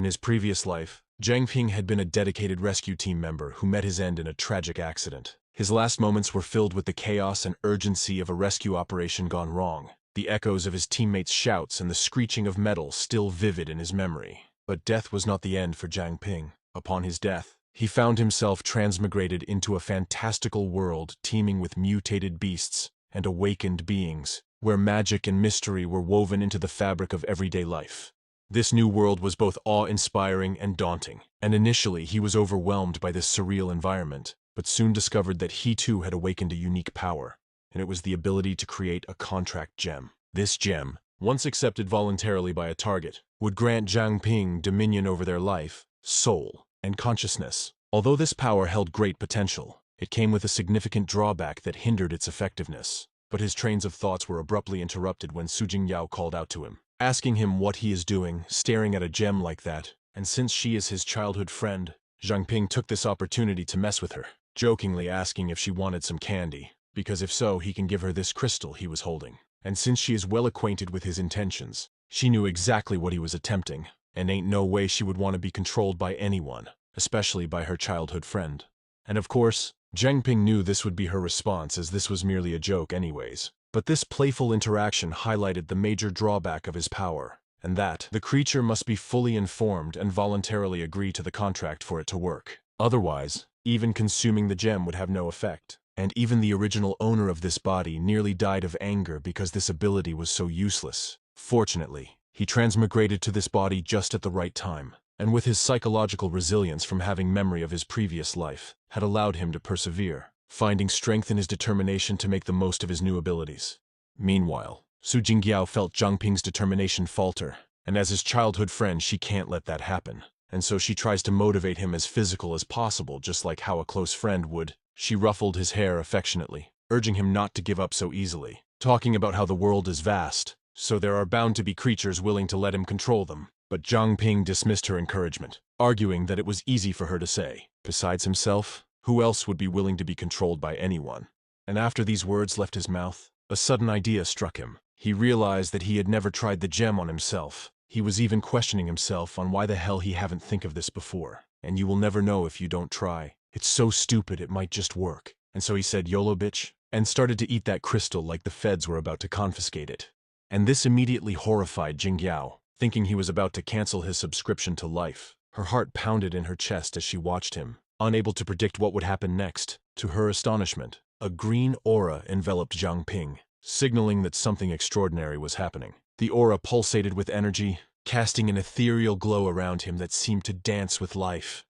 In his previous life, Zhang Ping had been a dedicated rescue team member who met his end in a tragic accident. His last moments were filled with the chaos and urgency of a rescue operation gone wrong, the echoes of his teammates' shouts and the screeching of metal still vivid in his memory. But death was not the end for Zhang Ping. Upon his death, he found himself transmigrated into a fantastical world teeming with mutated beasts and awakened beings, where magic and mystery were woven into the fabric of everyday life. This new world was both awe-inspiring and daunting, and initially he was overwhelmed by this surreal environment, but soon discovered that he too had awakened a unique power, and it was the ability to create a contract gem. This gem, once accepted voluntarily by a target, would grant Zhang Ping dominion over their life, soul, and consciousness. Although this power held great potential, it came with a significant drawback that hindered its effectiveness. But his trains of thoughts were abruptly interrupted when Su Jingyao called out to him, asking him what he is doing, staring at a gem like that, and since she is his childhood friend, Zhang Ping took this opportunity to mess with her, jokingly asking if she wanted some candy, because if so, he can give her this crystal he was holding. And since she is well acquainted with his intentions, she knew exactly what he was attempting, and ain't no way she would want to be controlled by anyone, especially by her childhood friend. And of course, Zhang Ping knew this would be her response, as this was merely a joke anyways. But this playful interaction highlighted the major drawback of his power, and that the creature must be fully informed and voluntarily agree to the contract for it to work. Otherwise, even consuming the gem would have no effect. And even the original owner of this body nearly died of anger because this ability was so useless. Fortunately, he transmigrated to this body just at the right time, and with his psychological resilience from having memory of his previous life, had allowed him to persevere, finding strength in his determination to make the most of his new abilities. Meanwhile, Su Jingyao felt Zhang Ping's determination falter, and as his childhood friend she can't let that happen, and so she tries to motivate him as physical as possible, just like how a close friend would. She ruffled his hair affectionately, urging him not to give up so easily, talking about how the world is vast, so there are bound to be creatures willing to let him control them. But Zhang Ping dismissed her encouragement, arguing that it was easy for her to say. Besides himself, who else would be willing to be controlled by anyone? And after these words left his mouth, a sudden idea struck him. He realized that he had never tried the gem on himself. He was even questioning himself on why the hell he haven't think of this before. And you will never know if you don't try. It's so stupid it might just work. And so he said, "YOLO bitch," and started to eat that crystal like the feds were about to confiscate it. And this immediately horrified Jingyao, thinking he was about to cancel his subscription to life. Her heart pounded in her chest as she watched him, unable to predict what would happen next. To her astonishment, a green aura enveloped Zhang Ping, signaling that something extraordinary was happening. The aura pulsated with energy, casting an ethereal glow around him that seemed to dance with life.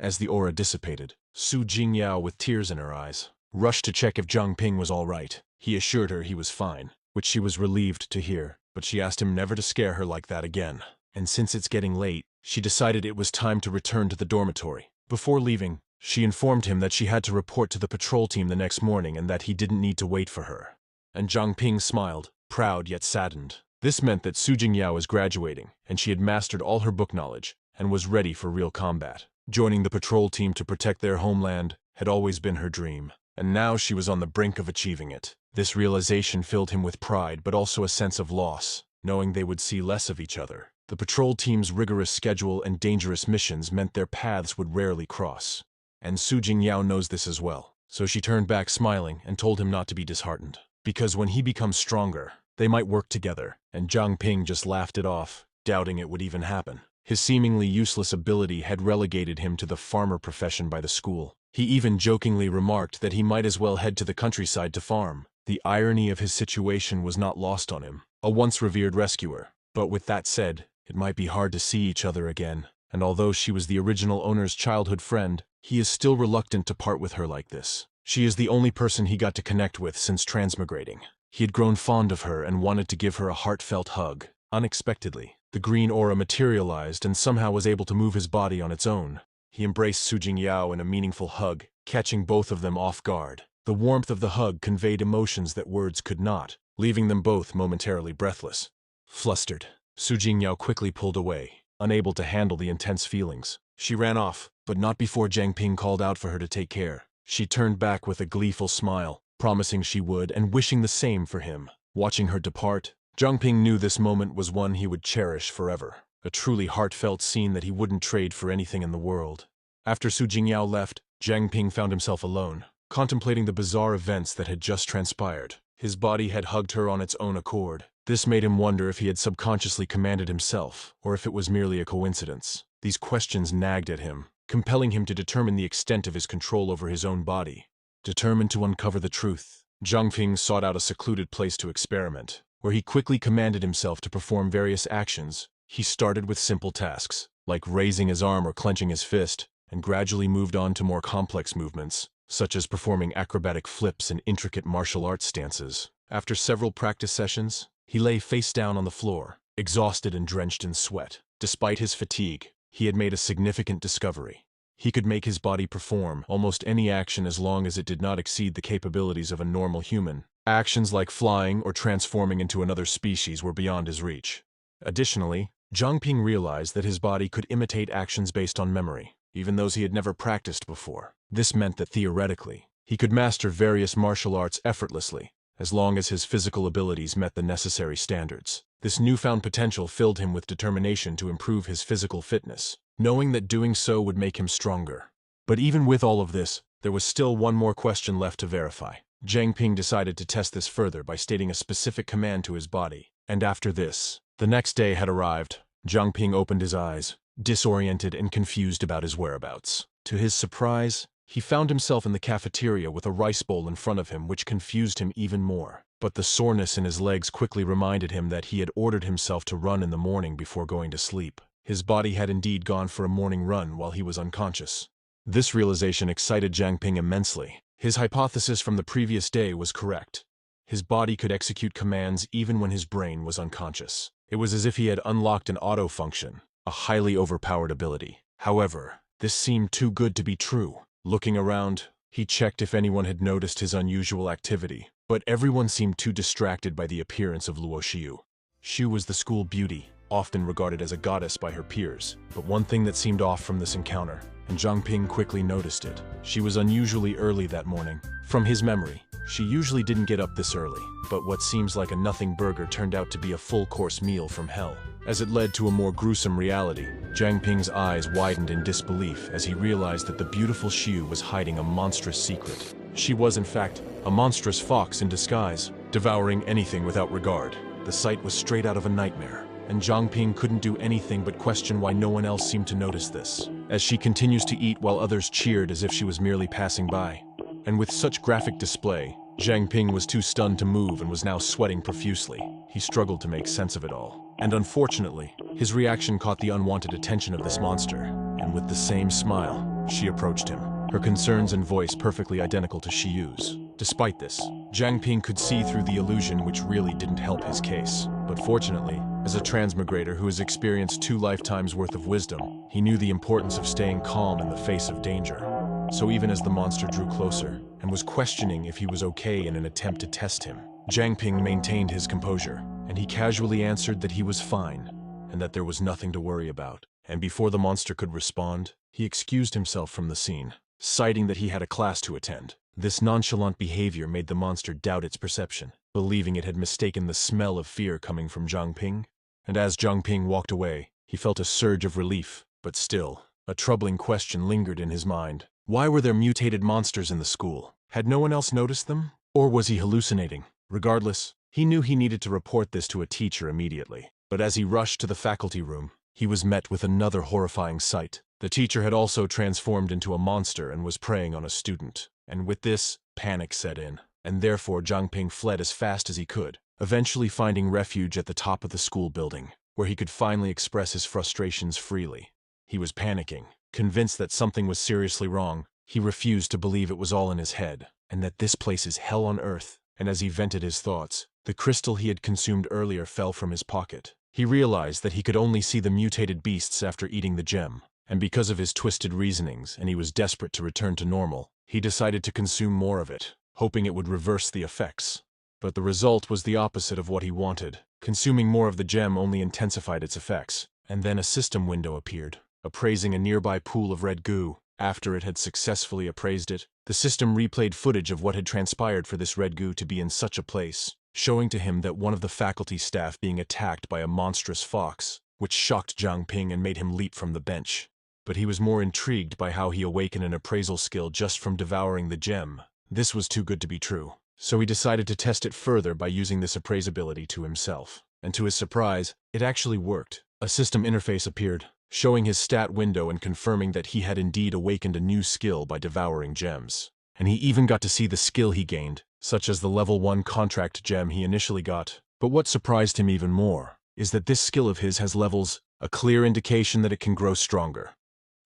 As the aura dissipated, Su Jingyao, with tears in her eyes, rushed to check if Zhang Ping was all right. He assured her he was fine, which she was relieved to hear, but she asked him never to scare her like that again. And since it's getting late, she decided it was time to return to the dormitory. Before leaving, she informed him that she had to report to the patrol team the next morning and that he didn't need to wait for her. And Zhang Ping smiled, proud yet saddened. This meant that Su Jingyao was graduating, and she had mastered all her book knowledge, and was ready for real combat. Joining the patrol team to protect their homeland had always been her dream, and now she was on the brink of achieving it. This realization filled him with pride but also a sense of loss, knowing they would see less of each other. The patrol team's rigorous schedule and dangerous missions meant their paths would rarely cross. And Su Jingyao knows this as well, so she turned back smiling and told him not to be disheartened, because when he becomes stronger, they might work together. And Zhang Ping just laughed it off, doubting it would even happen. His seemingly useless ability had relegated him to the farmer profession by the school. He even jokingly remarked that he might as well head to the countryside to farm. The irony of his situation was not lost on him, a once revered rescuer. But with that said, it might be hard to see each other again, and although she was the original owner's childhood friend, he is still reluctant to part with her like this. She is the only person he got to connect with since transmigrating. He had grown fond of her and wanted to give her a heartfelt hug. Unexpectedly, the green aura materialized and somehow was able to move his body on its own. He embraced Su Jingyao in a meaningful hug, catching both of them off guard. The warmth of the hug conveyed emotions that words could not, leaving them both momentarily breathless. Flustered, Su Jingyao quickly pulled away, unable to handle the intense feelings. She ran off, but not before Zhang Ping called out for her to take care. She turned back with a gleeful smile, promising she would and wishing the same for him. Watching her depart, Zhang Ping knew this moment was one he would cherish forever. a truly heartfelt scene that he wouldn't trade for anything in the world. After Su Jingyao left, Jiang Ping found himself alone, contemplating the bizarre events that had just transpired. His body had hugged her on its own accord. This made him wonder if he had subconsciously commanded himself, or if it was merely a coincidence. These questions nagged at him, compelling him to determine the extent of his control over his own body. Determined to uncover the truth, Jiang Ping sought out a secluded place to experiment, where he quickly commanded himself to perform various actions. He started with simple tasks, like raising his arm or clenching his fist, and gradually moved on to more complex movements, such as performing acrobatic flips and intricate martial arts stances. After several practice sessions, he lay face down on the floor, exhausted and drenched in sweat. Despite his fatigue, he had made a significant discovery. He could make his body perform almost any action as long as it did not exceed the capabilities of a normal human. Actions like flying or transforming into another species were beyond his reach. Additionally, Jiang Ping realized that his body could imitate actions based on memory, even those he had never practiced before. This meant that theoretically, he could master various martial arts effortlessly, as long as his physical abilities met the necessary standards. This newfound potential filled him with determination to improve his physical fitness, knowing that doing so would make him stronger. But even with all of this, there was still one more question left to verify. Jiang Ping decided to test this further by stating a specific command to his body. And after this, the next day had arrived. Jiang Ping opened his eyes, disoriented and confused about his whereabouts. To his surprise, he found himself in the cafeteria with a rice bowl in front of him, which confused him even more. But the soreness in his legs quickly reminded him that he had ordered himself to run in the morning before going to sleep. His body had indeed gone for a morning run while he was unconscious. This realization excited Jiang Ping immensely. His hypothesis from the previous day was correct. His body could execute commands even when his brain was unconscious. It was as if he had unlocked an auto function, a highly overpowered ability. However, this seemed too good to be true. Looking around, he checked if anyone had noticed his unusual activity, but everyone seemed too distracted by the appearance of Luo Xiu. Xiu was the school beauty, often regarded as a goddess by her peers, but one thing that seemed off from this encounter, and Jiang Ping quickly noticed it. She was unusually early that morning. From his memory, she usually didn't get up this early, but what seems like a nothing burger turned out to be a full-course meal from hell. As it led to a more gruesome reality, Jiang Ping's eyes widened in disbelief as he realized that the beautiful Xiu was hiding a monstrous secret. She was, in fact, a monstrous fox in disguise, devouring anything without regard. The sight was straight out of a nightmare, and Jiang Ping couldn't do anything but question why no one else seemed to notice this, as she continues to eat while others cheered as if she was merely passing by. And with such graphic display, Jiang Ping was too stunned to move and was now sweating profusely. He struggled to make sense of it all. And unfortunately, his reaction caught the unwanted attention of this monster, and with the same smile, she approached him, her concerns and voice perfectly identical to Xiu's. Despite this, Jiang Ping could see through the illusion, which really didn't help his case. But fortunately, as a transmigrator who has experienced 2 lifetimes worth of wisdom, he knew the importance of staying calm in the face of danger. So even as the monster drew closer and was questioning if he was okay in an attempt to test him, Jiang Ping maintained his composure, and he casually answered that he was fine and that there was nothing to worry about. And before the monster could respond, he excused himself from the scene, citing that he had a class to attend. This nonchalant behavior made the monster doubt its perception, believing it had mistaken the smell of fear coming from Jiang Ping. And as Jiang Ping walked away, he felt a surge of relief, but still, a troubling question lingered in his mind. Why were there mutated monsters in the school? Had no one else noticed them? Or was he hallucinating? Regardless, he knew he needed to report this to a teacher immediately. But as he rushed to the faculty room, he was met with another horrifying sight. The teacher had also transformed into a monster and was preying on a student. And with this, panic set in, and therefore Jiang Ping fled as fast as he could, eventually finding refuge at the top of the school building, where he could finally express his frustrations freely. He was panicking, convinced that something was seriously wrong. He refused to believe it was all in his head, and that this place is hell on earth. And as he vented his thoughts, the crystal he had consumed earlier fell from his pocket. He realized that he could only see the mutated beasts after eating the gem, and because of his twisted reasonings and he was desperate to return to normal, he decided to consume more of it, hoping it would reverse the effects. But the result was the opposite of what he wanted. Consuming more of the gem only intensified its effects, and then a system window appeared, appraising a nearby pool of red goo. After it had successfully appraised it, the system replayed footage of what had transpired for this red goo to be in such a place, showing to him that one of the faculty staff being attacked by a monstrous fox which shocked Zhang Ping and made him leap from the bench. But he was more intrigued by how he awakened an appraisal skill just from devouring the gem. This was too good to be true, so he decided to test it further by using this appraisability to himself. And to his surprise, it actually worked. A system interface appeared, showing his stat window and confirming that he had indeed awakened a new skill by devouring gems. And he even got to see the skill he gained, such as the level 1 contract gem he initially got. But what surprised him even more is that this skill of his has levels, a clear indication that it can grow stronger.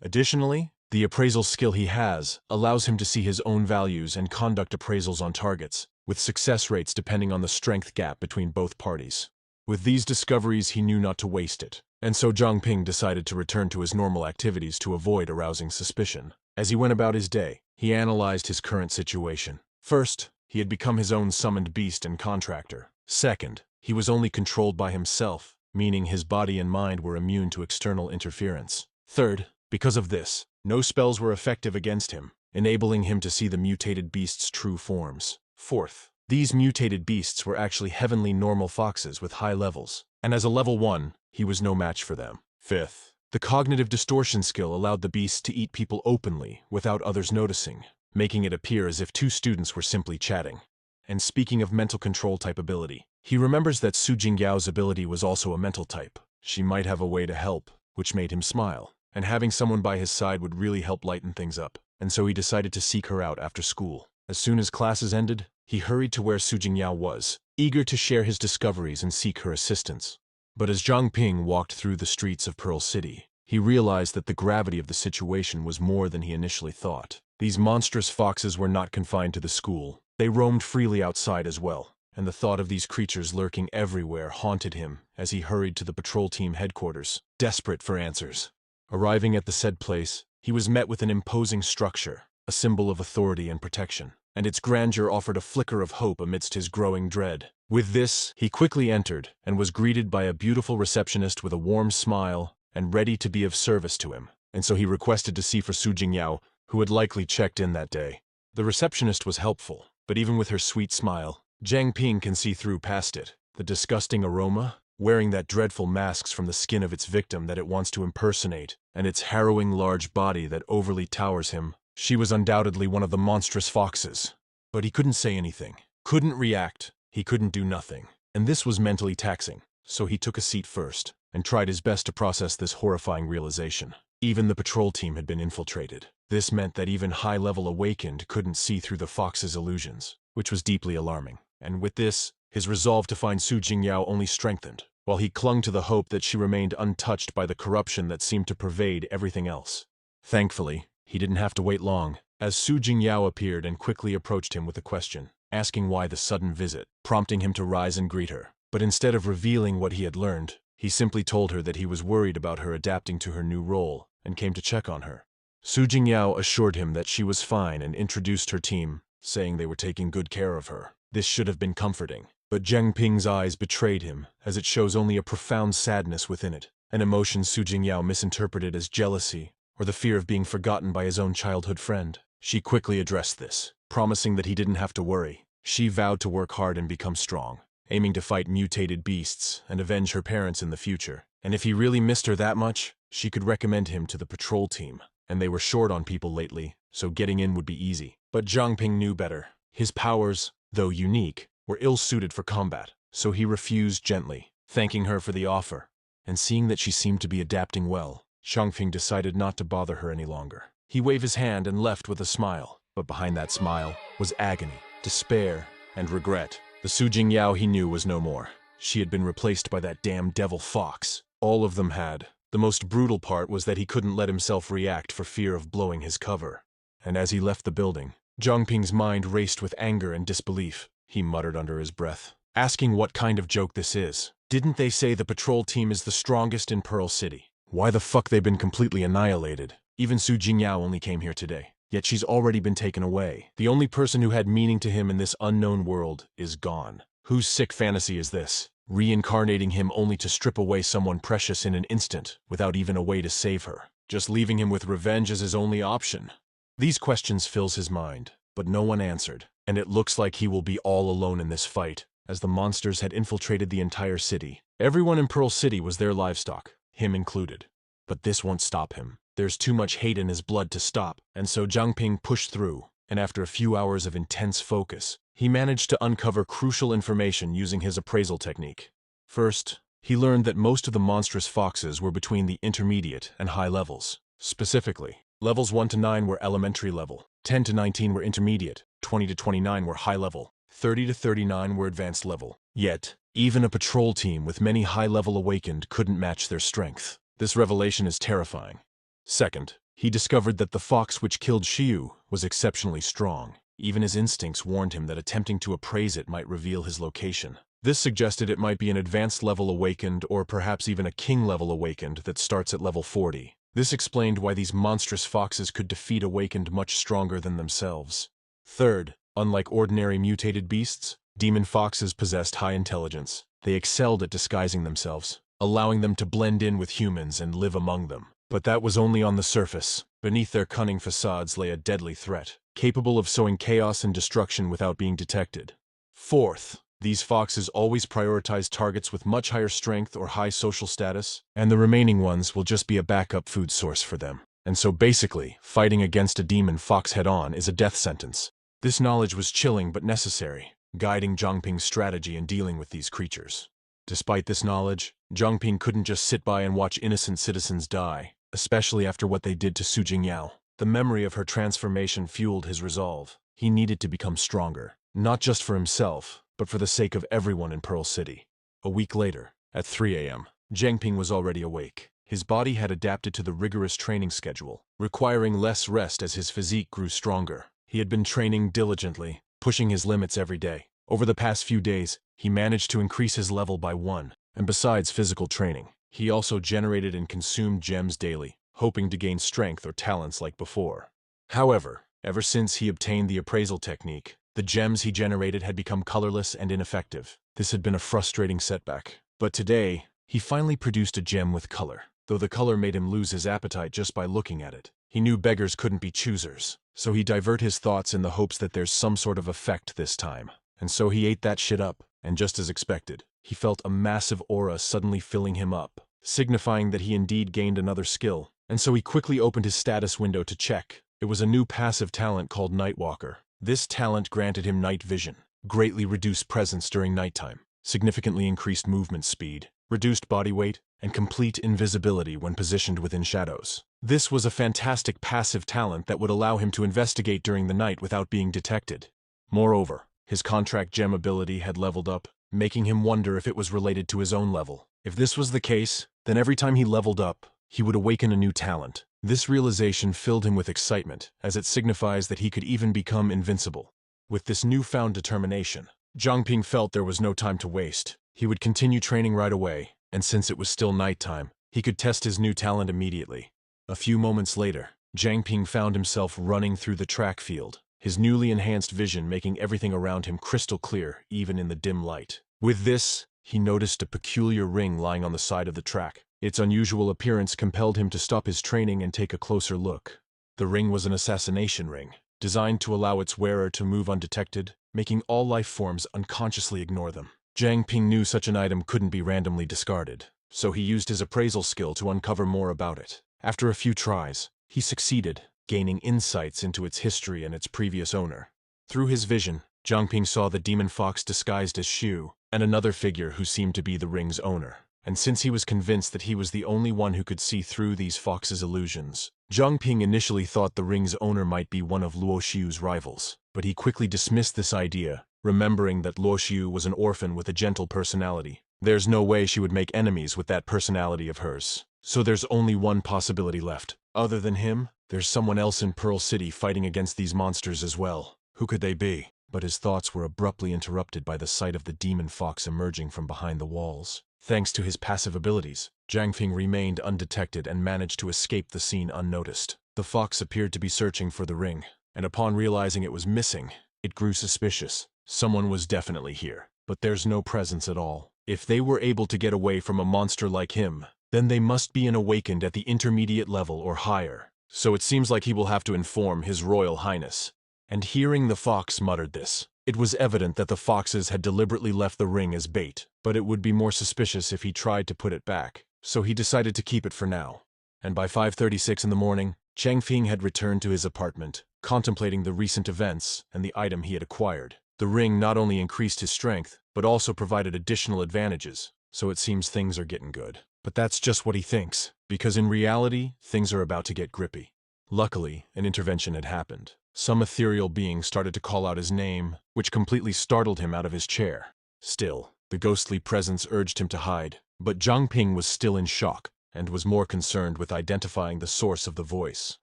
Additionally, the appraisal skill he has allows him to see his own values and conduct appraisals on targets, with success rates depending on the strength gap between both parties. With these discoveries, he knew not to waste it, and so Zhang Ping decided to return to his normal activities to avoid arousing suspicion. As he went about his day, he analyzed his current situation. First, he had become his own summoned beast and contractor. Second, he was only controlled by himself, meaning his body and mind were immune to external interference. Third, because of this, no spells were effective against him, enabling him to see the mutated beast's true forms. Fourth, these mutated beasts were actually heavenly normal foxes with high levels, and as a level 1, he was no match for them. Fifth, the cognitive distortion skill allowed the beasts to eat people openly without others noticing, making it appear as if two students were simply chatting. And speaking of mental control type ability, he remembers that Su Jingyao's ability was also a mental type. She might have a way to help, which made him smile, and having someone by his side would really help lighten things up, and so he decided to seek her out after school. As soon as classes ended, he hurried to where Su Jingyao was, eager to share his discoveries and seek her assistance. But as Zhang Ping walked through the streets of Pearl City, he realized that the gravity of the situation was more than he initially thought. These monstrous foxes were not confined to the school. They roamed freely outside as well, and the thought of these creatures lurking everywhere haunted him as he hurried to the patrol team headquarters, desperate for answers. Arriving at the said place, he was met with an imposing structure, a symbol of authority and protection, and its grandeur offered a flicker of hope amidst his growing dread. With this, he quickly entered and was greeted by a beautiful receptionist with a warm smile and ready to be of service to him, and so he requested to see for Su Jingyao, who had likely checked in that day. The receptionist was helpful, but even with her sweet smile, Zhang Ping can see through past it. The disgusting aroma, wearing that dreadful masks from the skin of its victim that it wants to impersonate, and its harrowing large body that overly towers him. She was undoubtedly one of the monstrous foxes. But he couldn't say anything, couldn't react, he couldn't do nothing. And this was mentally taxing, so he took a seat first, and tried his best to process this horrifying realization. Even the patrol team had been infiltrated. This meant that even high-level awakened couldn't see through the fox's illusions, which was deeply alarming. And with this, his resolve to find Su Jingyao only strengthened, while he clung to the hope that she remained untouched by the corruption that seemed to pervade everything else. Thankfully, he didn't have to wait long, as Su Jingyao appeared and quickly approached him with a question, asking why the sudden visit, prompting him to rise and greet her. But instead of revealing what he had learned, he simply told her that he was worried about her adapting to her new role and came to check on her. Su Jingyao assured him that she was fine and introduced her team, saying they were taking good care of her. This should have been comforting, but Zhang Ping's eyes betrayed him, as it shows only a profound sadness within it, an emotion Su Jingyao misinterpreted as jealousy or the fear of being forgotten by his own childhood friend. She quickly addressed this, promising that he didn't have to worry. She vowed to work hard and become strong, aiming to fight mutated beasts and avenge her parents in the future. And if he really missed her that much, she could recommend him to the patrol team. And they were short on people lately, so getting in would be easy. But Zhang Ping knew better. His powers, though unique, were ill-suited for combat, so he refused gently, thanking her for the offer. And seeing that she seemed to be adapting well, Zhang Ping decided not to bother her any longer. He waved his hand and left with a smile, but behind that smile was agony, despair, and regret. The Su Jingyao he knew was no more. She had been replaced by that damn devil fox. All of them had. The most brutal part was that he couldn't let himself react for fear of blowing his cover. And as he left the building, Zhang Ping's mind raced with anger and disbelief. He muttered under his breath, asking what kind of joke this is. Didn't they say the patrol team is the strongest in Pearl City? Why the fuck they've been completely annihilated? Even Su Jingyao only came here today, yet she's already been taken away. The only person who had meaning to him in this unknown world is gone. Whose sick fantasy is this? Reincarnating him only to strip away someone precious in an instant, without even a way to save her. Just leaving him with revenge as his only option. These questions fills his mind, but no one answered, and it looks like he will be all alone in this fight, as the monsters had infiltrated the entire city. Everyone in Pearl City was their livestock. him included. But this won't stop him. There's too much hate in his blood to stop, and so Jiang Ping pushed through, and after a few hours of intense focus, he managed to uncover crucial information using his appraisal technique. First, he learned that most of the monstrous foxes were between the intermediate and high levels. Specifically, levels 1 to 9 were elementary level, 10 to 19 were intermediate, 20 to 29 were high level, 30 to 39 were advanced level. Yet, even a patrol team with many high-level awakened couldn't match their strength. This revelation is terrifying. Second, he discovered that the fox which killed Xiu was exceptionally strong. Even his instincts warned him that attempting to appraise it might reveal his location. This suggested it might be an advanced level awakened or perhaps even a king level awakened that starts at level 40. This explained why these monstrous foxes could defeat awakened much stronger than themselves. Third, unlike ordinary mutated beasts, demon foxes possessed high intelligence. They excelled at disguising themselves, allowing them to blend in with humans and live among them. But that was only on the surface. Beneath their cunning facades lay a deadly threat, capable of sowing chaos and destruction without being detected. Fourth, these foxes always prioritize targets with much higher strength or high social status, and the remaining ones will just be a backup food source for them. And so basically, fighting against a demon fox head-on is a death sentence. This knowledge was chilling but necessary, guiding Jiang Ping's strategy in dealing with these creatures. Despite this knowledge, Jiang Ping couldn't just sit by and watch innocent citizens die, especially after what they did to Su Jingyao. The memory of her transformation fueled his resolve. He needed to become stronger, not just for himself, but for the sake of everyone in Pearl City. A week later, at 3 a.m., Jiang Ping was already awake. His body had adapted to the rigorous training schedule, requiring less rest as his physique grew stronger. He had been training diligently, pushing his limits every day. Over the past few days, he managed to increase his level by 1, and besides physical training, he also generated and consumed gems daily, hoping to gain strength or talents like before. However, ever since he obtained the appraisal technique, the gems he generated had become colorless and ineffective. This had been a frustrating setback. But today, he finally produced a gem with color. Though the color made him lose his appetite just by looking at it, he knew beggars couldn't be choosers, so he diverted his thoughts in the hopes that there's some sort of effect this time. And so he ate that shit up, and just as expected, he felt a massive aura suddenly filling him up, signifying that he indeed gained another skill. And so he quickly opened his status window to check. It was a new passive talent called Nightwalker. This talent granted him night vision, greatly reduced presence during nighttime, significantly increased movement speed, reduced body weight, and complete invisibility when positioned within shadows. This was a fantastic passive talent that would allow him to investigate during the night without being detected. Moreover, his contract gem ability had leveled up, making him wonder if it was related to his own level. If this was the case, then every time he leveled up, he would awaken a new talent. This realization filled him with excitement, as it signifies that he could even become invincible. With this newfound determination, Jiang Ping felt there was no time to waste. He would continue training right away, and since it was still nighttime, he could test his new talent immediately. A few moments later, Jiang Ping found himself running through the track field, his newly enhanced vision making everything around him crystal clear, even in the dim light. With this, he noticed a peculiar ring lying on the side of the track. Its unusual appearance compelled him to stop his training and take a closer look. The ring was an assassination ring, designed to allow its wearer to move undetected, making all life forms unconsciously ignore them. Jiang Ping knew such an item couldn't be randomly discarded, so he used his appraisal skill to uncover more about it. After a few tries, he succeeded, gaining insights into its history and its previous owner. Through his vision, Jiang Ping saw the demon fox disguised as Xiu, and another figure who seemed to be the ring's owner. And since he was convinced that he was the only one who could see through these fox's illusions, Jiang Ping initially thought the ring's owner might be one of Luo Xiu's rivals. But he quickly dismissed this idea, remembering that Luo Xiu was an orphan with a gentle personality. There's no way she would make enemies with that personality of hers. So there's only one possibility left. Other than him, there's someone else in Pearl City fighting against these monsters as well. Who could they be? But his thoughts were abruptly interrupted by the sight of the demon fox emerging from behind the walls. Thanks to his passive abilities, Jiang Ping remained undetected and managed to escape the scene unnoticed. The fox appeared to be searching for the ring, and upon realizing it was missing, it grew suspicious. Someone was definitely here, but there's no presence at all. If they were able to get away from a monster like him, then they must be an awakened at the intermediate level or higher. So it seems like he will have to inform His Royal Highness. And hearing the fox muttered this, it was evident that the foxes had deliberately left the ring as bait, but it would be more suspicious if he tried to put it back. so he decided to keep it for now. And by 5:36 in the morning, Chang Feng had returned to his apartment, contemplating the recent events and the item he had acquired. The ring not only increased his strength, but also provided additional advantages, so it seems things are getting good. But that's just what he thinks, because in reality, things are about to get grippy. Luckily, an intervention had happened. Some ethereal being started to call out his name, which completely startled him out of his chair. Still, the ghostly presence urged him to hide, but Zhang Ping was still in shock, and was more concerned with identifying the source of the voice.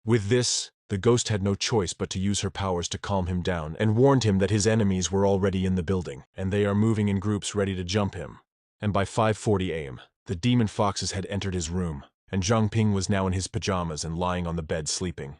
With this, the ghost had no choice but to use her powers to calm him down, and warned him that his enemies were already in the building, and they are moving in groups ready to jump him. And by 5:40 a.m., the demon foxes had entered his room, and Zhang Ping was now in his pajamas and lying on the bed sleeping.